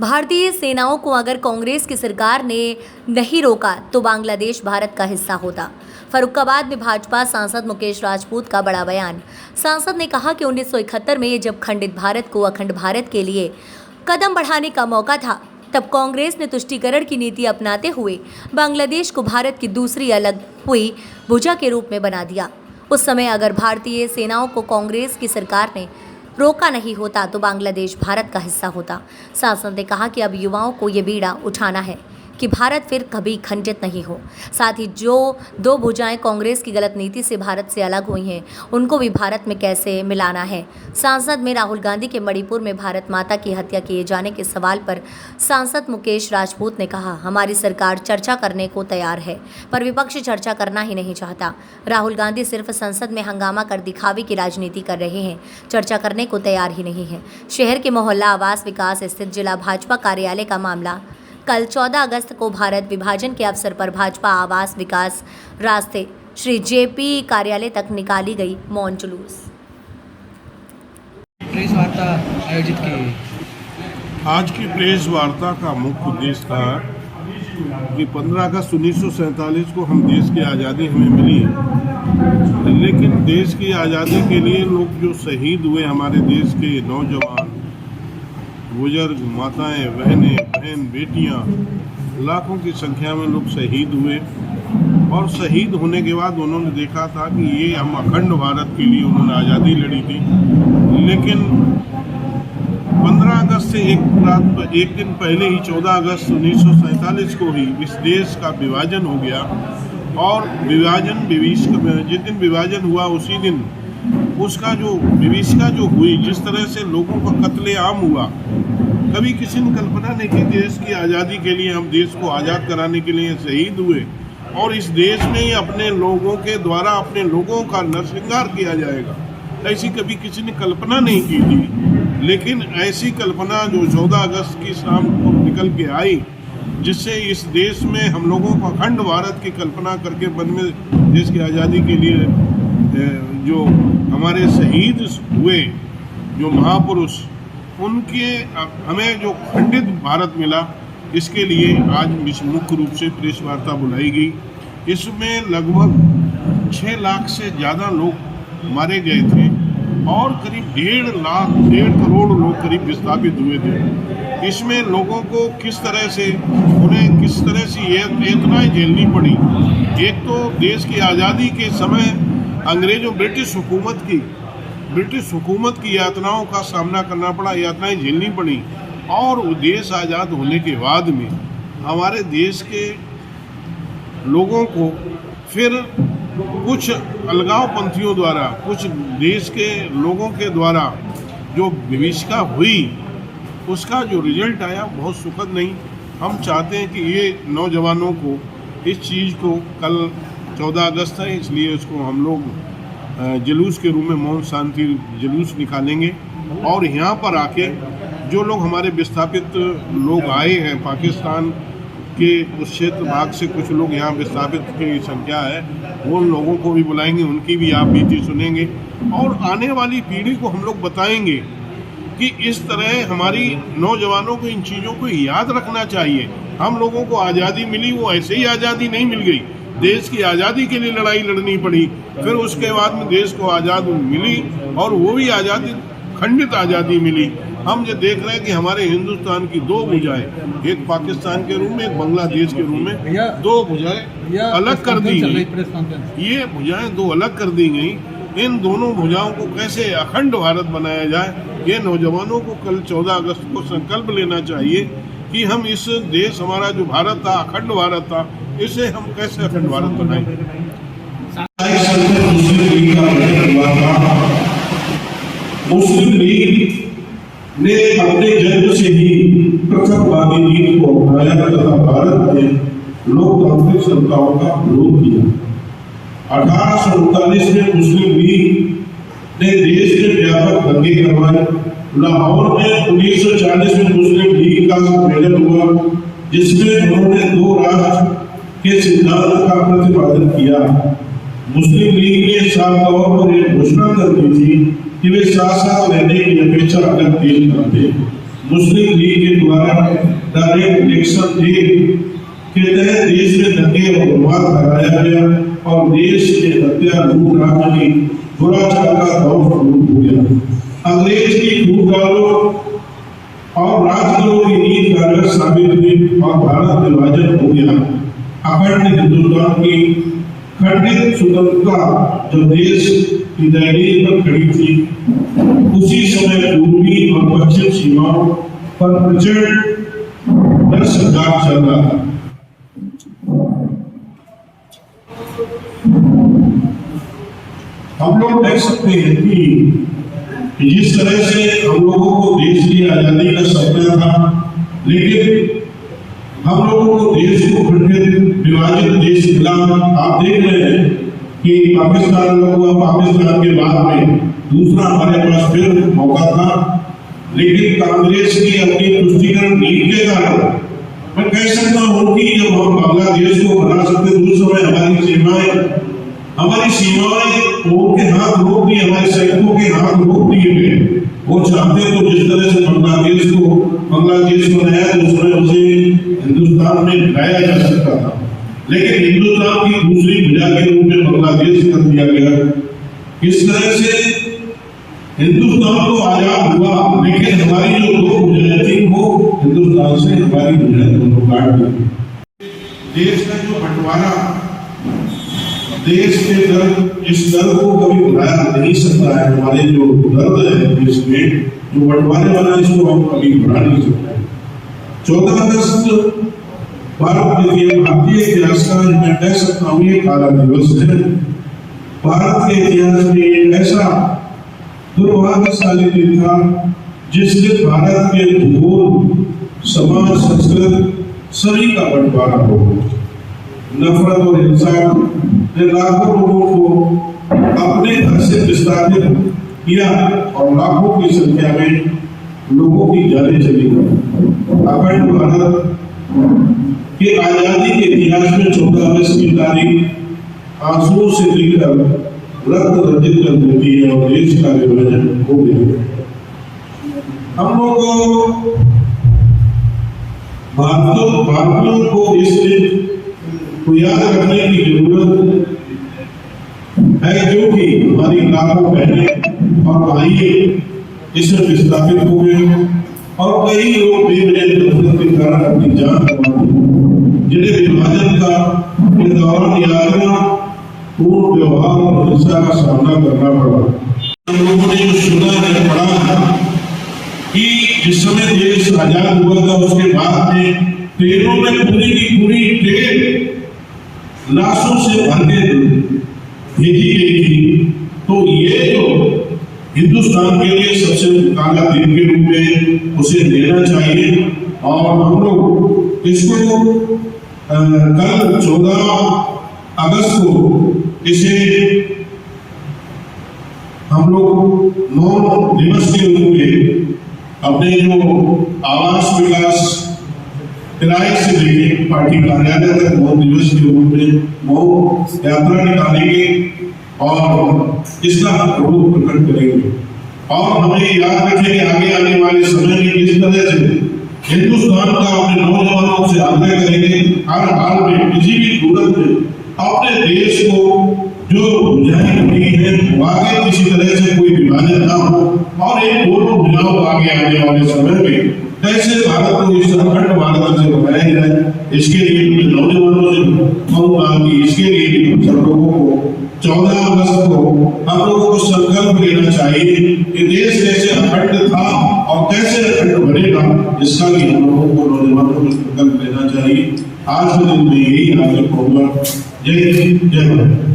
भारतीय सेनाओं को अगर कांग्रेस की सरकार ने नहीं रोका तो बांग्लादेश भारत का हिस्सा होता। फर्रुखाबाद में भाजपा सांसद मुकेश राजपूत का बड़ा बयान। सांसद ने कहा कि 1971 में जब खंडित भारत को अखंड भारत के लिए कदम बढ़ाने का मौका था, तब कांग्रेस ने तुष्टीकरण की नीति अपनाते हुए बांग्लादेश को भारत की दूसरी अलग हुई भुजा के रूप में बना दिया। उस समय अगर भारतीय सेनाओं को कांग्रेस की सरकार ने रोका नहीं होता तो बांग्लादेश भारत का हिस्सा होता। सांसद ने कहा कि अब युवाओं को ये बीड़ा उठाना है कि भारत फिर कभी खंडित नहीं हो। साथ ही जो दो भुजाएं कांग्रेस की गलत नीति से भारत से अलग हुई हैं, उनको भी भारत में कैसे मिलाना है। सांसद में राहुल गांधी के मणिपुर में भारत माता की हत्या किए जाने के सवाल पर सांसद मुकेश राजपूत ने कहा, हमारी सरकार चर्चा करने को तैयार है, पर विपक्ष चर्चा करना ही नहीं चाहता। राहुल गांधी सिर्फ संसद में हंगामा कर दिखावे की राजनीति कर रहे हैं, चर्चा करने को तैयार ही नहीं है। शहर के मोहल्ला आवास विकास स्थित जिला भाजपा कार्यालय का मामला कल 14 अगस्त को भारत विभाजन के अवसर पर भाजपा आवास विकास रास्ते श्री जेपी कार्यालय तक निकाली गई मौन जुलूस। प्रेस वार्ता आयोजित की। आज की प्रेस वार्ता का मुख्य उद्देश्य था कि 15 अगस्त 1947 को हम देश की आज़ादी हमें मिली, लेकिन देश की आज़ादी के लिए लोग जो शहीद हुए, हमारे देश के नौजवान, बुजुर्ग, माताएं, बहनें, बहन, बेटियां, लाखों की संख्या में लोग शहीद हुए। और शहीद होने के बाद उन्होंने देखा था कि ये हम अखंड भारत के लिए उन्होंने आज़ादी लड़ी थी। लेकिन 15 अगस्त से एक दिन पहले ही 14 अगस्त 1947 को ही इस देश का विभाजन हो गया। और जिस दिन विभाजन हुआ उसी दिन उसका जो विभीषिका जो हुई, जिस तरह से लोगों का कत्लेआम हुआ, कभी किसी ने कल्पना नहीं की। देश की आज़ादी के लिए, हम देश को आज़ाद कराने के लिए शहीद हुए और इस देश में ही अपने लोगों के द्वारा अपने लोगों का नरसंहार किया जाएगा, ऐसी कभी किसी ने कल्पना नहीं की थी। लेकिन ऐसी कल्पना जो 14 अगस्त की शाम को निकल के आई, जिससे इस देश में हम लोगों को अखंड भारत की कल्पना करके मन में देश की आज़ादी के लिए जो हमारे शहीद हुए, जो महापुरुष, उनके हमें जो खंडित भारत मिला, इसके लिए आज मुख्य रूप से प्रेस वार्ता बुलाई गई। इसमें लगभग 6 लाख से ज़्यादा लोग मारे गए थे और करीब 1.5 करोड़ लोग करीब विस्थापित हुए थे। इसमें लोगों को किस तरह से यातनाएं झेलनी पड़ी। एक तो देश की आज़ादी के समय अंग्रेजों ब्रिटिश हुकूमत की यातनाओं का सामना करना पड़ा, यातनाएं झेलनी पड़ी। और देश आज़ाद होने के बाद में हमारे देश के लोगों को फिर कुछ अलगावपंथियों द्वारा, कुछ देश के लोगों के द्वारा जो विभीषिका हुई, उसका जो रिजल्ट आया बहुत सुखद नहीं। हम चाहते हैं कि ये नौजवानों को इस चीज़ को, कल 14 अगस्त है इसलिए इसको हम लोग जुलूस के रूप में मौन शांति जुलूस निकालेंगे। और यहाँ पर आके जो लोग हमारे विस्थापित लोग आए हैं, पाकिस्तान के उस क्षेत्र भाग से कुछ लोग यहाँ विस्थापित की संख्या है, वो लोगों को भी बुलाएंगे, उनकी भी आप बीती सुनेंगे। और आने वाली पीढ़ी को हम लोग बताएंगे कि इस तरह हमारी नौजवानों को इन चीज़ों को याद रखना चाहिए। हम लोगों को आज़ादी मिली, वो ऐसे ही आज़ादी नहीं मिल गई। देश की आज़ादी के लिए लड़ाई लड़नी पड़ी, फिर उसके बाद में देश को आज़ादी मिली और वो भी आज़ादी खंडित आज़ादी मिली। हम ये देख रहे हैं कि हमारे हिंदुस्तान की 2 भुजाएं, एक पाकिस्तान के रूप में, एक बांग्लादेश के रूप में, 2 भुजाएं अलग कर दी गई। ये भुजाएं 2 अलग कर दी गई। इन दोनों भुजाओं को कैसे अखंड भारत बनाया जाए, ये नौजवानों को कल 14 अगस्त को संकल्प लेना चाहिए कि हम इस देश, हमारा जो भारत था, अखंड भारत था, इसे हम कैसे अखंड भारत बनाएंगे। मुस्लिम लीग ने अपने जन्म से ही पृथकवादी नीति को अपनाया तथा भारत में लोकतांत्रिक संस्थाओं का विरोध किया। 1839 में मुस्लिम लीग ने देश के व्यापक दंगे करवाए। लाहौर में 1940 में मुस्लिम लीग का सम्मेलन हुआ, जिसमें उन्होंने 2 राष्ट्र के सिद्धांत का प्रतिपादन किया। मुस्लिम लीग ने साफ तौर पर एक घोषणा कर दी थी कि वे साथ साथ रहने की अपेक्षा अलग देश करते। मुस्लिम लीग के द्वारा डायरेक्ट इलेक्शन डे के तहत देश में दंगे और विवाद कराया गया और देश के हत्या लूट राज की दुराचार का दौर शुरू हो गया। अंग्रेज की खूब डालो और राजकरों की नीति कारगर साबित हुई और भारत विभाजन हो गया। अखंड हिंदुस्तान की खंडित स्वतंत्रता जब देश की दहलीज पर खड़ी थी, उसी समय पूर्वी और पश्चिम सीमाओं पर प्रचंड डर संघात चल रहा था। हम लोग देख सकते हैं कि जिस तरह से हम लोगों को देश की आजादी का सपना था, लेकिन हम लोगों को देश को खंडित विभाजित देश मिला। आप देख रहे हैं कि पाकिस्तान हुआ, पाकिस्तान के बाद में दूसरा हमारे पास फिर मौका था, लेकिन कांग्रेस की अपनी तुष्टीकरण नीति के कारण मैं कह सकता हूँ कि जब हम बांग्लादेश को बना सकते उस समय हमारी सीमाएं उनके हाथ रोक दी, हमारे सैनिकों के हाथ रोक दिए गए। वो चाहते तो जिस तरह से बांग्लादेश को बनाया तो उसमें उसे हिंदुस्तान में लाया जा सकता था, लेकिन हिंदुस्तान की दूसरी भुजा के रूप में बांग्लादेश कर दिया गया। इस तरह से हिंदुस्तान तो आजाद हुआ, लेकिन हमारी जो दो भुजाएं थी वो हिंदुस्तान से हमारी भुजाएं दोनों काट दी। देश का जो बंटवारा, देश के दर्द, इस दर्द को कभी भुलाया नहीं सकता है। हमारे जो दर्द है देश में जो बंटवारे वाला, इसको हम कभी भुला नहीं सकते। 14 अगस्त भारतीय इतिहास का मैं कह सकता हूँ ये काला दिवस है। भारत के इतिहास में एक ऐसा दुर्भाग्यशाली दिन था जिससे भारत के भूगोल, समाज, संस्कृत सभी का बंटवारा हो गया। नफरत और हिंसा ने लाखों लोगों को अपने घर से विस्थापित किया और लाखों की संख्या में लोगों की जानें चली गई। अखंड भारत के आजादी के इतिहास में 14 अगस्त की तारीख आंसुओं से लेकर रक्त रंजित कर देती है और देश का विभाजन हो गया। हम लोग को भारतीयों को इस दिन को याद रखने की जरूरत है, क्योंकि हमारी लाखों बहनें और भाई इसमें विस्थापित हो गए और कई लोग नफरत के कारण अपनी जान गंवा दी, जिन्हें विभाजन का के दौरान यातना, पूर्ण व्यवहार और हिंसा का सामना करना पड़ा। हम लोगों ने जो सुना है, पढ़ा है कि जिस समय देश आजाद हुआ था उसके बाद में ट्रेनों में पूरी की पूरी ट्रेन लाशों से भर के भेजी गई थी। तो ये जो हिंदुस्तान के लिए सबसे काला दिन के रूप में उसे लेना चाहिए और हम लोग इसको कल 14 अगस्त को इसे हम लोग मौन दिवस के रूप में अपने जो आवास विकास किराए से लेके पार्टी कार्यालय तक मौन दिवस के रूप में मौन यात्रा निकालेंगे और इसका विरोध प्रकट करेंगे और हमें याद रखेंगे आगे आने वाले समय में किस तरह से हिंदुस्तान का अपने नौजवानों से आग्रह करेंगे हर हाल में किसी भी सूरत में अपने देश को जो भुजाएं बनी है आगे किसी तरह से कोई विभाजन ना हो और एक दोनों भुजाओं आगे आने वाले समय में कैसे भारत को इस अखंड भारत से बनाया जाए, इसके लिए नौजवानों से कहूँगा कि इसके लिए सब लोगों को 14 अगस्त को हम लोगों को संकल्प लेना चाहिए कि देश कैसे अखंड था और कैसे अखंड बनेगा, इसका भी हम लोगों को नौजवानों को संकल्प लेना चाहिए। आज के दिन में यही आपसे कहूँगा। जय हिंद, जय भारत।